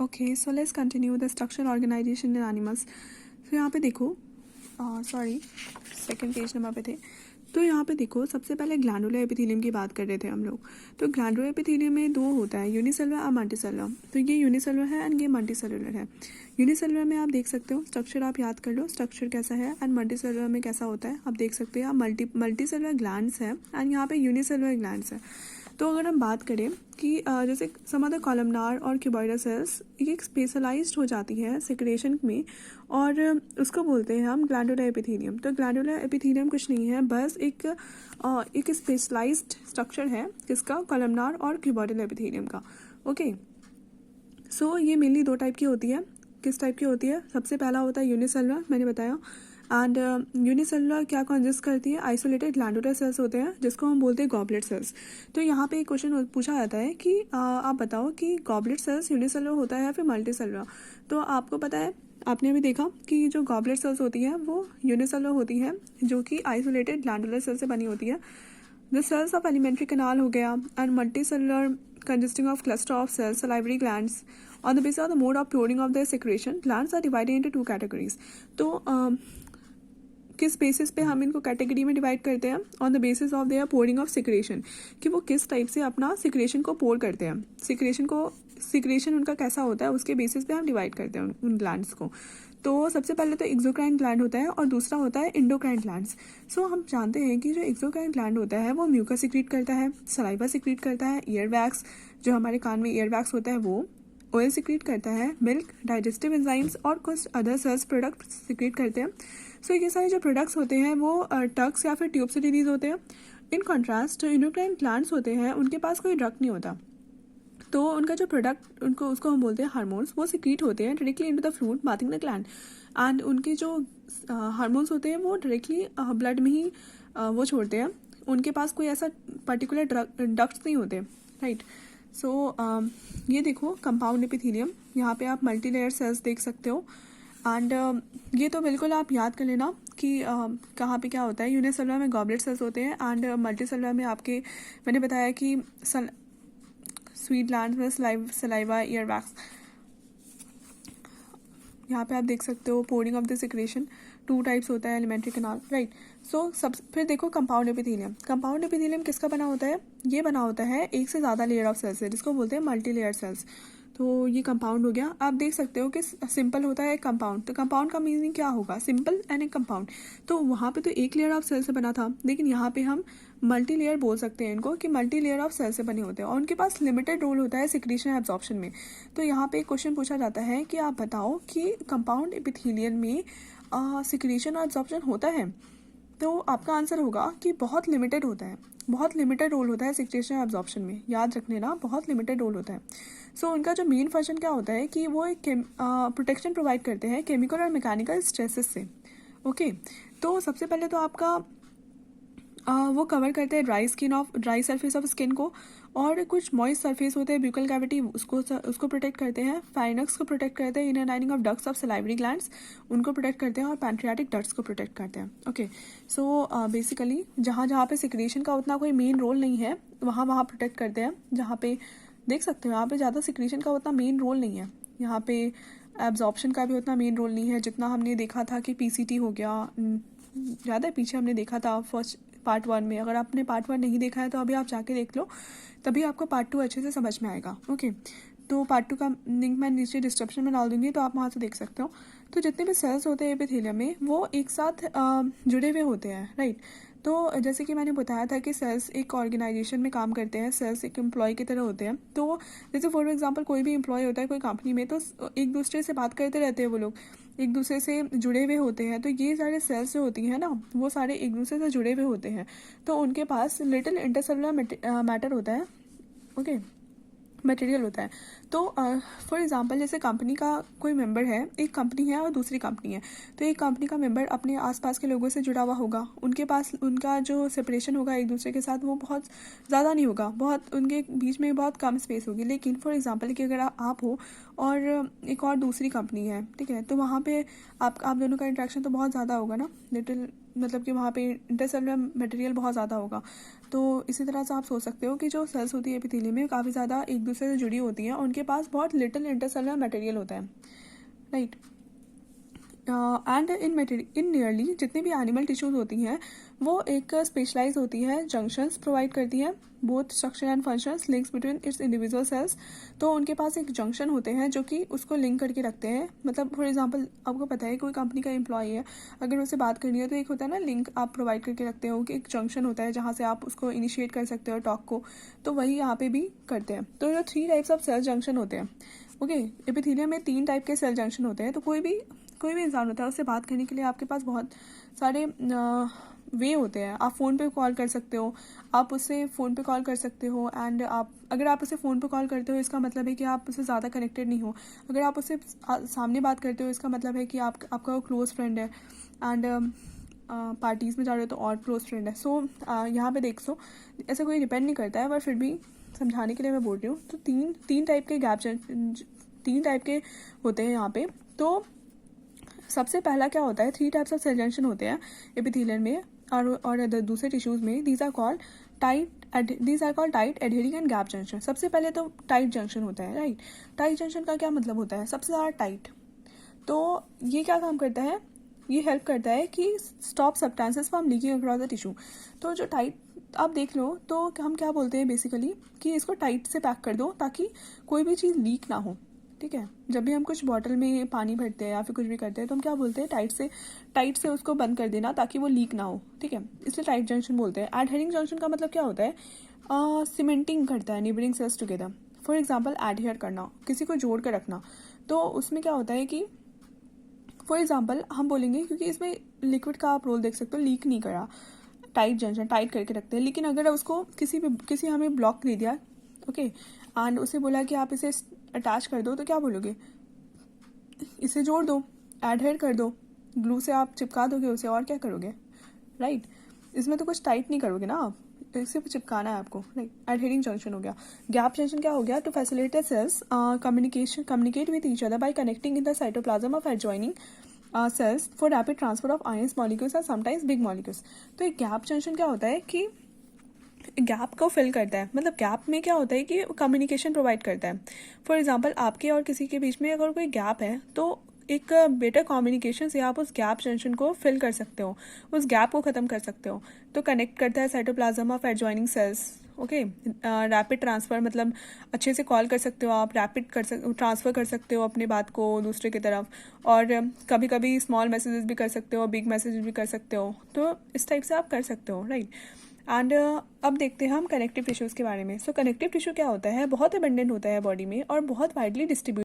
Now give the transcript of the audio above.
Okay, so let's continue the structural organisation in animals. तो यहाँ पे देखो, सॉरी, सेकंड पेज नंबर पे थे। तो यहाँ पे देखो, सबसे पहले ग्लैंडुलर एपिथेलियम की बात कर रहे थे हम लोग। तो ग्लैंडुलर एपिथेलियम में दो होता है, यूनिसेलुलर और मल्टीसेलुलर। तो ये यूनिसेलुलर है एंड ये मल्टीसेलुलर है। यूनिसेलुलर में आप देख सकते हो स्ट्रक्चर, आप याद कर लो स्ट्रक्चर कैसा है, एंड मल्टीसेलुलर में कैसा होता है आप देख सकते हो। मल्टीसेलुलर ग्लैंड्स है एंड यहाँ पे यूनिसेलुलर ग्लैंड्स है। तो अगर हम बात करें कि जैसे सम अदर कॉलमनार और क्यूबॉइडल सेल्स ये स्पेशलाइज्ड हो जाती है सेक्रेशन में, और उसको बोलते हैं हम ग्लैंडुलर एपिथेलियम। तो ग्लैंडुलर एपिथेलियम कुछ नहीं है, बस एक स्पेशलाइज्ड स्ट्रक्चर है किसका, कॉलमनार और क्यूबॉइडल एपिथेलियम का। ओके, सो ये मेनली दो टाइप की होती है। किस टाइप की होती है? सबसे पहला होता है यूनिसेलुलर, मैंने बताया। एंड यूनिसेलुलर क्या कंसिस्ट करती है? आइसोलेटेड ग्लैंडुलर सेल्स होते हैं जिसको हम बोलते हैं गॉबलेट सेल्स। तो यहाँ पे एक क्वेश्चन पूछा जाता है कि आप बताओ कि गॉबलेट सेल्स यूनिसेलुलर होता है या फिर मल्टीसेलुलर। तो आपको पता है, आपने भी देखा कि जो गॉबलेट सेल्स होती हैं वो यूनिसेलुलर होती हैं, जो कि आइसोलेटेड ग्लैंडुलर सेल से बनी होती है। The cells of alimentary canal हो गया, and multicellular consisting of cluster of cells, salivary glands. On the basis of the mode of pouring of their secretion, glands are divided into two categories. तो किस basis पे हम इनको category में divide करते हैं? On the basis of their pouring of secretion, कि वो किस टाइप से अपना सिक्रेशन को पोर करते हैं। सिक्रेशन उनका कैसा होता है उसके बेसिस पे हम डिवाइड करते हैं उन ग्लैंड्स को। तो सबसे पहले तो एक्सोक्राइन ग्लैंड होता है और दूसरा होता है इंडोक्राइन ग्लैंड्स। सो हम जानते हैं कि जो एक्सोक्राइन ग्लैंड होता है वो म्यूकस सिक्रीट करता है, सलाइवा सिक्रीट करता है, ईयर वैक्स, जो हमारे कान में ईयर वैक्स होता है वो, ऑयल सिक्रीट करता है, मिल्क, डाइजेस्टिव एंजाइम्स और कुछ अदर सेल्स प्रोडक्ट सिक्रीट करते हैं। सो ये सारे जो प्रोडक्ट्स होते हैं वो टक्स या फिर ट्यूब से रिलीज होते हैं। इन कॉन्ट्रास्ट जो इंडोक्राइन ग्लैंड्स होते हैं उनके पास कोई ड्रग नहीं होता, तो उनका जो प्रोडक्ट उसको हम बोलते हैं हार्मोन्स, वो सिक्रीट होते हैं directly into the fluid bathing the gland. And उनके जो हार्मोन्स होते हैं वो डायरेक्टली ब्लड में ही वो छोड़ते हैं, उनके पास कोई ऐसा पर्टिकुलर डक्ट्स नहीं होते, राइट। सो ये देखो कंपाउंड एपिथेलियम, यहाँ पे आप मल्टी लेयर सेल्स देख सकते हो। एंड ये तो बिल्कुल आप याद कर लेना कि कहाँ पे क्या होता है। यूनिसेलुलर में गॉबलेट सेल्स होते हैं एंड मल्टीसेलुलर में आपके, मैंने बताया कि स्वीट ग्लैंड्स में सलाइवा, ईयर वैक्स। यहाँ पे आप देख सकते हो pouring of the secretion, two types होता है, एलिमेंट्री कैनाल, राइट। सो फिर देखो कंपाउंड एपिथेलियम। कंपाउंड एपिथेलियम किसका बना होता है? ये बना होता है एक से ज़्यादा लेयर ऑफ सेल्स है जिसको बोलते हैं मल्टी लेयर सेल्स। तो ये कंपाउंड हो गया। आप देख सकते हो कि सिंपल होता है कंपाउंड, तो कंपाउंड का मीनिंग क्या होगा? सिंपल एंड एक कंपाउंड। तो वहाँ पे तो एक लेयर ऑफ सेल से बना था, लेकिन यहाँ पे हम मल्टी लेयर बोल सकते हैं इनको, कि मल्टी लेयर ऑफ सेल से बने होते हैं और उनके पास लिमिटेड रोल होता है सिक्रीशन एब्जॉर्प्शन में। तो यहाँ पे एक क्वेश्चन पूछा जाता है कि आप बताओ कि कंपाउंड एपिथेलियम में सिक्रीशन और एब्जॉर्प्शन होता है? तो आपका आंसर होगा कि बहुत लिमिटेड होता है, बहुत लिमिटेड रोल होता है सिक्रेशन और एब्जॉर्प्शन में। याद रख लेना, बहुत लिमिटेड रोल होता है। सो उनका जो मेन फंक्शन क्या होता है कि वो एक प्रोटेक्शन प्रोवाइड करते हैं केमिकल और मैकेनिकल स्ट्रेसेस से। ओके, तो सबसे पहले तो आपका वो कवर करते हैं ड्राई सरफेस ऑफ स्किन को, और कुछ मॉइस्ट सरफेस होते हैं ब्यूकल कैविटी, उसको प्रोटेक्ट करते हैं। फाइनक्स को प्रोटेक्ट करते हैं, inner lining of ducts of salivary glands, उनको प्रोटेक्ट करते हैं, और पैंक्रियाटिक डक्ट्स को प्रोटेक्ट करते हैं। ओके, सो बेसिकली जहाँ जहाँ पे सिक्रेशन का उतना कोई मेन रोल नहीं है वहाँ प्रोटेक्ट करते हैं। जहाँ पे देख सकते हो यहाँ पे ज़्यादा सिक्रेशन का उतना मेन रोल नहीं है, यहाँ पे एब्जॉर्प्शन का भी उतना मेन रोल नहीं है जितना हमने देखा था कि पीसीटी हो गया, ज़्यादा पीछे हमने देखा था फर्स्ट पार्ट 1 में। अगर आपने पार्ट 1 नहीं देखा है तो अभी आप जाके देख लो, तभी आपको पार्ट 2 अच्छे से समझ में आएगा। ओके, तो पार्ट 2 का लिंक मैं नीचे डिस्क्रिप्शन में डाल दूंगी, तो आप वहाँ से देख सकते हो। तो जितने भी सेल्स होते हैं एपिथेलियम में वो एक साथ जुड़े हुए होते हैं, राइट। तो जैसे कि मैंने बताया था कि सेल्स एक ऑर्गेनाइजेशन में काम करते हैं, सेल्स एक एम्प्लॉय की तरह होते हैं। तो जैसे फॉर एग्जांपल कोई भी एम्प्लॉय होता है कोई कंपनी में, तो एक दूसरे से बात करते रहते हैं, वो लोग एक दूसरे से जुड़े हुए होते हैं। तो ये सारे सेल्स जो होती हैं ना, वो सारे एक दूसरे से जुड़े हुए होते हैं, तो उनके पास लिटिल इंटरसेलुलर मैटर होता है, ओके, मटेरियल होता है। तो फॉर एग्जांपल जैसे कंपनी का कोई मेंबर है, एक कंपनी है और दूसरी कंपनी है, तो एक कंपनी का मेंबर अपने आसपास के लोगों से जुड़ा हुआ होगा, उनके पास उनका जो सेपरेशन होगा एक दूसरे के साथ वो बहुत ज़्यादा नहीं होगा, बहुत उनके बीच में बहुत कम स्पेस होगी। लेकिन फॉर एग्जांपल कि अगर आप हो और एक और दूसरी कंपनी है, ठीक है, तो वहाँ पे आप दोनों का इंट्रैक्शन तो बहुत ज़्यादा होगा ना, लिटिल मतलब कि वहाँ पे इंटरसेलुलर मटेरियल बहुत ज़्यादा होगा। तो इसी तरह से आप सोच सकते हो कि जो सेल्स होती है एपिथेलियम में काफ़ी ज़्यादा एक दूसरे से जुड़ी होती हैं और उनके पास बहुत लिटिल इंटरसेलुलर मटेरियल होता है, राइट। एंड इन नियरली जितनी भी एनिमल टिश्यूज़ होती हैं वो एक स्पेशलाइज होती है, जंक्शंस प्रोवाइड करती हैं both structure and functions links between its individual cells. तो उनके पास एक जंक्शन होते हैं जो कि उसको लिंक करके रखते हैं। मतलब फॉर एग्जांपल आपको पता है कोई कंपनी का एम्प्लॉई है, अगर उससे बात करनी है तो एक होता है ना लिंक आप प्रोवाइड करके रखते हो कि एक जंक्शन होता है जहाँ से आप उसको इनिशिएट कर सकते हो टॉक को। तो वही यहाँ पे भी करते हैं। तो जो 3 टाइप्स ऑफ सेल जंक्शन होते हैं, ओके, एपिथेलियम में 3 टाइप के सेल जंक्शन होते हैं। तो कोई भी इंसान होता है उससे बात करने के लिए आपके पास बहुत सारे वे होते हैं। आप फ़ोन पे कॉल कर सकते हो, आप उससे फ़ोन पे कॉल कर सकते हो एंड अगर आप उसे फ़ोन पे कॉल करते हो इसका मतलब है कि आप उससे ज़्यादा कनेक्टेड नहीं हो। अगर आप उससे सामने बात करते हो इसका मतलब है कि आपका वो क्लोज़ फ्रेंड है एंड पार्टीज़ में जा रहे हो तो और क्लोज़ फ्रेंड है। सो यहाँ पे देख ऐसा कोई डिपेंड नहीं करता है, पर फिर भी समझाने के लिए मैं बोल रही हूँ। तो तीन टाइप के तीन टाइप के होते हैं यहाँ पे। तो सबसे पहला क्या होता है, 3 टाइप्स ऑफ सेल जंक्शन होते हैं एपिथेलियम में और दूसरे टिश्यूज़ में। These are called tight adhering and gap junction. सबसे पहले तो टाइट जंक्शन होता है, राइट। टाइट जंक्शन का क्या मतलब होता है, सबसे ज़्यादा टाइट। तो ये क्या काम करता है, ये हेल्प करता है कि stop substances from leaking across the tissue. तो जो टाइट आप देख लो तो हम क्या बोलते हैं बेसिकली कि इसको टाइट से पैक कर दो ताकि कोई भी चीज़ लीक ना हो, ठीक है। जब भी हम कुछ बॉटल में पानी भरते हैं या फिर कुछ भी करते हैं तो हम क्या बोलते हैं, टाइट से उसको बंद कर देना ताकि वो लीक ना हो, ठीक है। इसलिए टाइट जंक्शन बोलते हैं। एडहेरिंग जंक्शन का मतलब क्या होता है, सीमेंटिंग करता है, neighbouring cells together. For example adhere करना, किसी को जोड़ कर रखना। तो उसमें क्या होता है कि फॉर एग्जाम्पल हम बोलेंगे, क्योंकि इसमें लिक्विड का आप रोल देख सकते हो, लीक नहीं करा, टाइट जंक्शन टाइट करके रखते हैं। लेकिन अगर उसको किसी हमें ब्लॉक दे दिया, ओके, एंड उसे बोला कि आप इसे अटैच कर दो, तो क्या बोलोगे, इसे जोड़ दो, एडहेयर कर दो, ग्लू से आप चिपका दोगे उसे, और क्या करोगे, राइट। इसमें तो कुछ टाइट नहीं करोगे ना आप, सिर्फ चिपकाना है आपको, राइट। एडहेरिंग जंक्शन हो गया। गैप जंक्शन क्या हो गया, to facilitate cells communicate with each other by connecting in the cytoplasm of adjoining cells for rapid transfer of ions molecules और समटाइम्स बिग मॉलिक्यूल्स। तो एक गैप जंक्शन क्या होता है कि गैप को फिल करता है। मतलब गैप में क्या होता है कि कम्युनिकेशन प्रोवाइड करता है। फॉर एग्जांपल आपके और किसी के बीच में अगर कोई गैप है तो एक बेटर कम्युनिकेशन से आप उस गैप जंक्शन को फिल कर सकते हो, उस गैप को ख़त्म कर सकते हो। तो कनेक्ट करता है cytoplasm of adjoining cells, okay. Rapid transfer, मतलब अच्छे से कॉल कर सकते हो आप, ट्रांसफ़र कर सकते हो अपनी बात को दूसरे की तरफ। और कभी कभी स्मॉल मैसेजेस भी कर सकते हो, बिग मैसेजेस भी कर सकते हो। तो इस टाइप से आप कर सकते हो, राइट। एंड अब देखते हैं हम कनेक्टिव टिश्यूज़ के बारे में। सो कनेक्टिव टिश्यू क्या होता है, बहुत अबंडेंट होता है बॉडी में और बहुत वाइडली डिस्ट्रीब्यूट